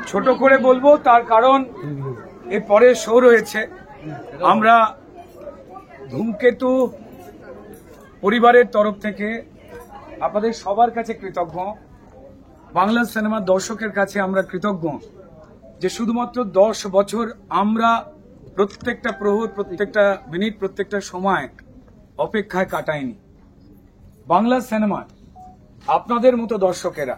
ছোট করে বলবো, তার কারণ এর পরে শো রয়েছে। আমরা ধূমকেতু পরিবারের তরফ থেকে আপনাদের সবার কাছে কৃতজ্ঞ, বাংলা সিনেমার দর্শকের কাছে আমরা কৃতজ্ঞ যে শুধুমাত্র 10 বছর আমরা প্রত্যেকটা প্রহর, প্রত্যেকটা মিনিট, প্রত্যেকটা সময় অপেক্ষায় কাটাইনি। বাংলা সিনেমার আপনাদের মতো দর্শকেরা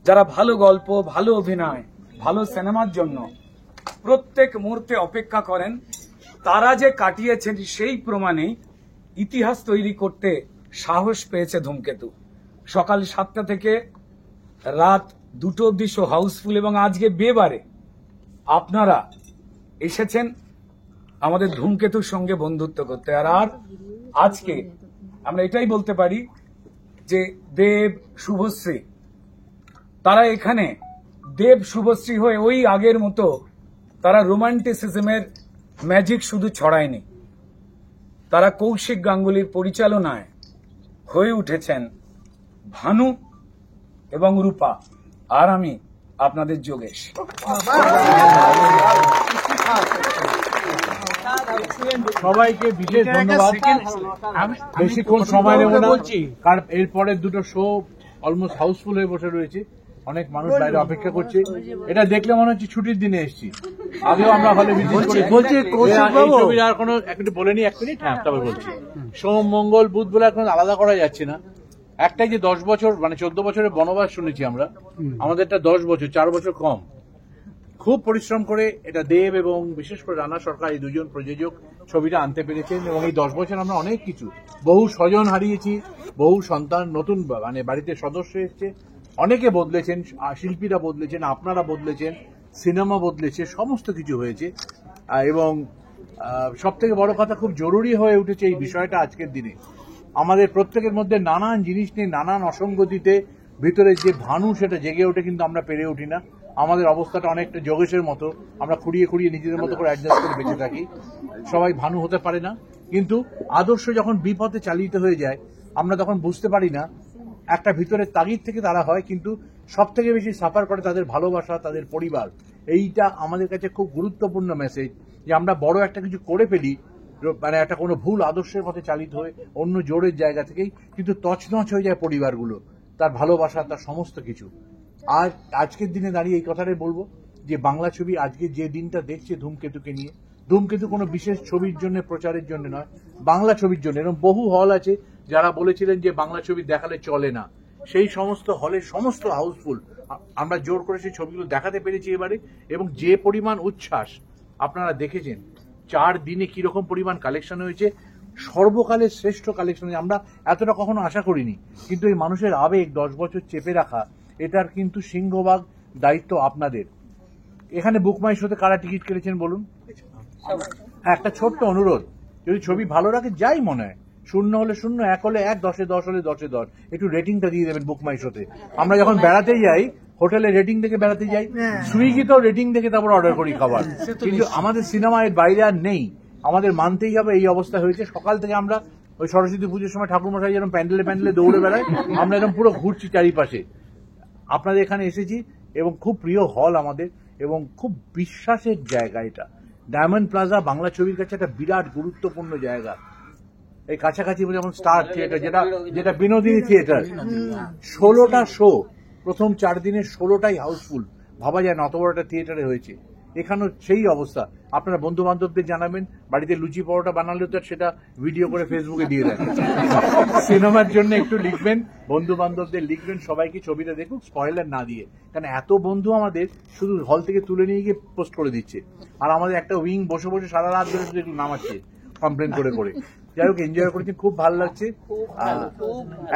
যারা ভালো গল্প, ভালো অভিনয়, ভালো সিনেমার জন্য প্রত্যেক মুহূর্তে অপেক্ষা করেন, তারা যে কাটিয়েছেন সেই প্রমাণেই ইতিহাস তৈরি করতে সাহস পেয়েছে ধূমকেতু। সকাল 7টা থেকে রাত 2টো অবধি শো হাউসফুল, এবং আজকে বেবারে আপনারা এসেছেন আমাদের ধূমকেতুর সঙ্গে বন্ধুত্ব করতে। আর আজকে আমরা এটাই বলতে পারি যে দেব, শুভশ্রী তারা এখানে দেব শুভশ্রী হয়ে ওই আগের মতো তারা রোমান্টিসিজমের ম্যাজিক শুধু ছড়ায়নি, তারা কৌশিক গাঙ্গুলির পরিচালনায় হয়ে উঠেছেন ভানু এবং রূপা। আর আমি আপনাদের যোগেশ। সবাইকে বিশেষ ধন্যবাদ। বেশিক্ষণ সময় নেব না, কারণ এরপরের দুটো শো অলমোস্ট হাউসফুল হয়ে বসে রয়েছে, অনেক মানুষ বাইরে অপেক্ষা করছে। এটা দেখলে মনে হচ্ছে ছুটির দিনে এসেছি। আগেও আমরা হলে ভিজিট করেছি। আর কোনো একটু বলে নি, 1 মিনিট। হ্যাঁ, তবে বলছি সোম, মঙ্গল, বুধ বলে এখন আলাদা করা যাচ্ছে না। একটাই যে 10 বছর মানে 14 বছরের বনবাস শুনেছি আমরা, আমাদেরটা 10 বছর, 4 বছর কম। খুব পরিশ্রম করে এটা দেব এবং বিশেষ করে রানা সরকার, এই দুজন প্রযোজক ছবিটা আনতে পেরেছেন। এবং এই 10 বছর আমরা অনেক কিছু, বহু স্বজন হারিয়েছি, বহু সন্তান নতুন মানে বাড়িতে সদস্য এসছে, অনেকে বদলেছেন, শিল্পীরা বদলেছেন, আপনারা বদলেছেন, সিনেমা বদলেছে, সমস্ত কিছু হয়েছে। এবং সব থেকে বড় কথা, খুব জরুরি হয়ে উঠেছে এই বিষয়টা আজকের দিনে। আমাদের প্রত্যেকের মধ্যে নানান জিনিস নিয়ে, নানান অসঙ্গতিতে ভিতরে যে ভানু সেটা জেগে ওঠে, কিন্তু আমরা পেরে উঠি না। আমাদের অবস্থাটা অনেকটা যোগেশের মতো, আমরা খুঁড়িয়ে খুঁড়িয়ে নিজেদের মতো করে অ্যাডজাস্ট করে বেঁচে থাকি। সবাই ভানু হতে পারে না, কিন্তু আদর্শ যখন বিপথে চালিত হয়ে যায় আমরা তখন বুঝতে পারি না। একটা ভিতরের তাগিদ থেকে তারা হয়, কিন্তু সব থেকে বেশি সাফার করে তাদের ভালোবাসা, তাদের পরিবার। এইটা আমাদের কাছে খুব গুরুত্বপূর্ণ মেসেজ, যে আমরা বড় একটা কিছু করে ফেলি, মানে একটা কোনো ভুল আদর্শের পথে চালিত হয়ে অন্য জোরের জায়গা থেকেই, কিন্তু তছনছ হয়ে যায় পরিবারগুলো, তার ভালোবাসা, তার সমস্ত কিছু। আর আজকের দিনে দাঁড়িয়ে এই কথাটাই বলবো যে বাংলা ছবি আজকে যে দিনটা দেখছে ধূমকেতুকে নিয়ে, ধূমকেতু কোনো বিশেষ ছবির জন্য, প্রচারের জন্য নয়, বাংলা ছবির জন্য। এরকম বহু হল আছে যারা বলেছিলেন যে বাংলা ছবি দেখালে চলে না, সেই সমস্ত হলে সমস্ত হাউসফুল। আমরা জোর করে সেই ছবিগুলো দেখাতে পেরেছি এবারে, এবং যে পরিমাণ উচ্ছ্বাস আপনারা দেখেছেন, 4 দিনে কিরকম পরিমাণ কালেকশন হয়েছে, সর্বকালের শ্রেষ্ঠ কালেকশন। আমরা এতটা কখনো আশা করিনি, কিন্তু এই মানুষের আবেগ 10 বছর চেপে রাখা, এটার কিন্তু সিংহভাগ দায়িত্ব আপনাদের। এখানে বুকমাই শোতে কারা টিকিট কেটেছেন বলুন? একটা ছোট্ট অনুরোধ, যদি ছবি ভালো রাখে, যাই মনে হয়, 0 হলে 0, 1 হলে 1, 10-এ 10 হলে 10-এ 10, একটু রেটিংটা দিয়ে দেবেন বুকমাই শোতে। আমরা যখন বেড়াতে যাই, হোটেলে রেটিং দেখে বেড়াতে যাই, সুইগিতেও রেটিং দেখে তারপর অর্ডার করি খাবার। কিন্তু আমাদের সিনেমা এর বাইরে আর নেই, আমাদের মানতেই হবে। এই অবস্থা হয়েছে। সকাল থেকে আমরা ওই সরস্বতী পুজোর সময় ঠাকুরমশাই যেরকম প্যান্ডেলে প্যান্ডেলে দৌড়ে বেড়াই, আমরা এরকম পুরো ঘুরছি চারিপাশে। আপনাদের এখানে এসেছি, এবং খুব প্রিয় হল আমাদের, এবং খুব বিশ্বাসের জায়গা এটা। ডায়মন্ড প্লাজা বাংলা ছবির কাছে একটা বিরাট গুরুত্বপূর্ণ জায়গা। এই কাছাকাছি যেমন স্টার থিয়েটার, যেটা বিনোদিনী থিয়েটার, 16টা শো, প্রথম 4 দিনে 16টাই হাউসফুল। ভাবা যায় না অত বড় একটা থিয়েটারে হয়েছে। এখানেও সেই অবস্থা। আপনারা বন্ধু বান্ধবদের জানাবেন, বাড়িতে লুচি পরোটা বানালে তো সেটা ভিডিও করে ফেসবুকে দিয়ে দেন। সিনেমার জন্য একটু লিখবেন, বন্ধু বান্ধবদের লিখবেন, সবাইকে ছবিটা দেখুক, স্পয়লার না দিয়ে। কারণ এত বন্ধু আমাদের শুধু হল থেকে তুলে নিয়ে গিয়ে পোস্ট করে দিচ্ছে, আর আমাদের একটা উইং বসে বসে সারা রাত ধরে শুধু একটু নামাচ্ছে কমপ্লেন করে করে। যাই হোক, এনজয় করেছি, খুব ভালো লাগছে।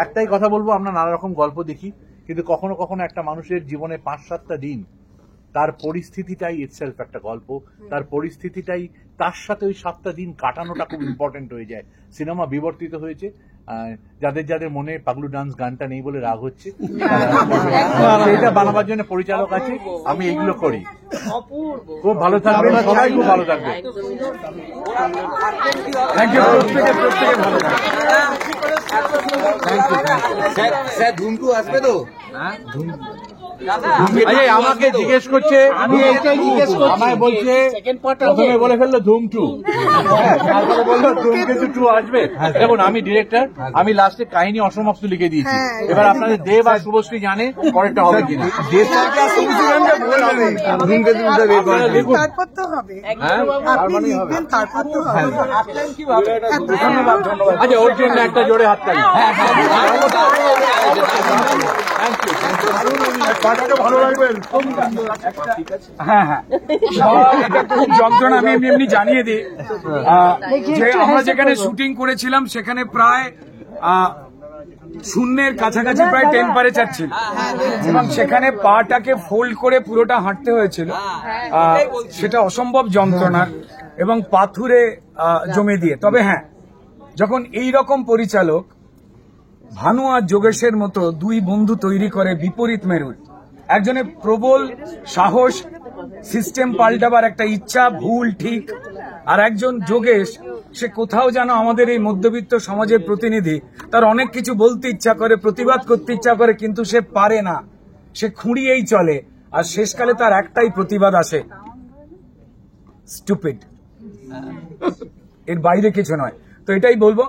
একটাই কথা বলবো, আমরা নানা রকম গল্প দেখি, কিন্তু কখনো কখনো একটা মানুষের জীবনে 5-7টা দিন, তার পরিস্থিতিটাই ইটসেলফ একটা গল্প। তার পরিস্থিতিটাই, তার সাথে ওই 7টা দিন কাটানোটা খুব ইম্পর্টেন্ট হয়ে যায়। সিনেমা বিবর্তিত হয়েছে, যাদের যাদের মনে পাগলু ডান্স গানটা নেই বলে রাগ হচ্ছে, এটা বানাবার জন্য পরিচালক আছে, আমি এইগুলো করি। খুব ভালো থাকবেন, সবাই খুব ভালো থাকবে। থ্যাংক ইউ, প্রত্যেকে ভালো থাকবেন। স্যার ধুমকু আসবে তো? আমাকে জিজ্ঞেস করছে, আমায় বলছে প্রথমে বলে ফেললো ধুম 2, তারপরে বললো ধুমকেতু 2 আসবে। দেখুন আমি ডিরেক্টর, আমি লাস্টে কাহিনী অসমাপ্ত লিখে দিয়েছি। এবার আপনাদের দেব আর শুভশ্রী জানে পরেরটা হবে কিনা। তারপর তো হবে, আপনি লিখবেন তারপর তো হবে। ধন্যবাদ ধন্যবাদ। আচ্ছা, ওর জন্য একটা জোরে হাততালি। হ্যাঁ হ্যাঁ, এটা খুব যন্ত্রণা। আমি এমনি জানিয়ে দিই যে আমরা যেখানে শুটিং করেছিলাম সেখানে প্রায় শূন্যের কাছাকাছি প্রায় টেম্পারেচার ছিল এবং সেখানে পাটাকে ফোল্ড করে পুরোটা হাঁটতে হয়েছিল। সেটা অসম্ভব যন্ত্রণার এবং পাথুরে জমে দিয়ে। তবে হ্যাঁ, যখন এই রকম পরিচালক ভানু আর যোগেশের মতো দুই বন্ধু তৈরি করে বিপরীত মেরুর, একজনের প্রবল সাহস, সিস্টেম পাল্টাবার একটা ইচ্ছা, ভুল ঠিক, আর একজন যোগেশ, সে কোথাও যেন আমাদের এই মধ্যবিত্ত সমাজের প্রতিনিধি, তার অনেক কিছু বলতে ইচ্ছা করে, প্রতিবাদ করতে ইচ্ছা করে, কিন্তু সে পারে না, সে খুঁড়িয়েই চলে, আর শেষকালে তার একটাই প্রতিবাদ আসে, স্টুপিড। এর বাইরে কিছু নয়। তো এটাই বলবো।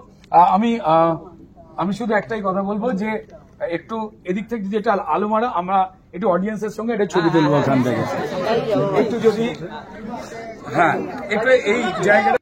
আমি শুধু একটাই কথা বলবো যে একটু এদিক থেকে যেটা আলো মারা, আমরা একটু অডিয়েন্সের সঙ্গে এটা ছবি তুলবো ওখান থেকে, একটু যদি, হ্যাঁ একটু এই জায়গাটা